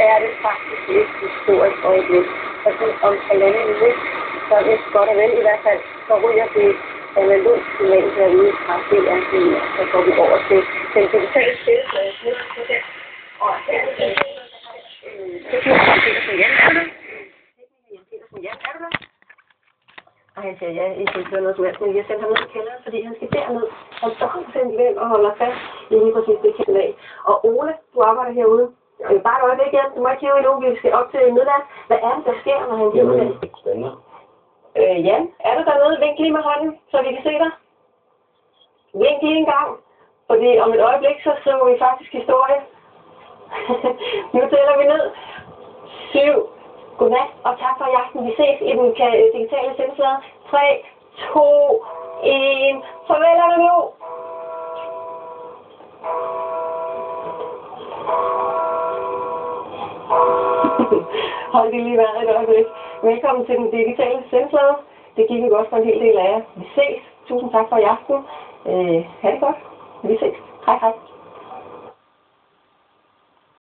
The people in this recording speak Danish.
er det faktisk et historisk øjeblik. Fordi om halvanden uge, så er det godt og vel i hvert fald, så ryger det analogt signal derude fra DRC, så går vi over til den digitale spilflade. Og her er det Jan Petersen. Jan, er du der? Og han siger, ja, I skal ikke høre noget som helst, men jeg sender ham ned i kælderen, fordi han skal derned. Han står simpelthen og holder fast i lige præcis det kælder af. Og Ole, du arbejder herude. Bare et øjeblik, Jan. Du må ikke hive endnu, vi skal op til midnat. Hvad er det, der sker, når han hiver det? Spændende. Jan, er du dernede? Vink lige med hånden, så vi kan se dig. Vink lige en gang, fordi om et øjeblik, så skriver vi faktisk historie. Nu tæller vi ned. 7. Godnat, og tak for i aften. Vi ses i den digitale sendeflade. 3, 2, 1. Farvel, nu! Hold det lige været et øjeblik. Velkommen til den digitale sendeflade. Det gik godt for en hel del af jer. Vi ses. Tusind tak for i aften. Ha' det godt. Vi ses. Hej hej.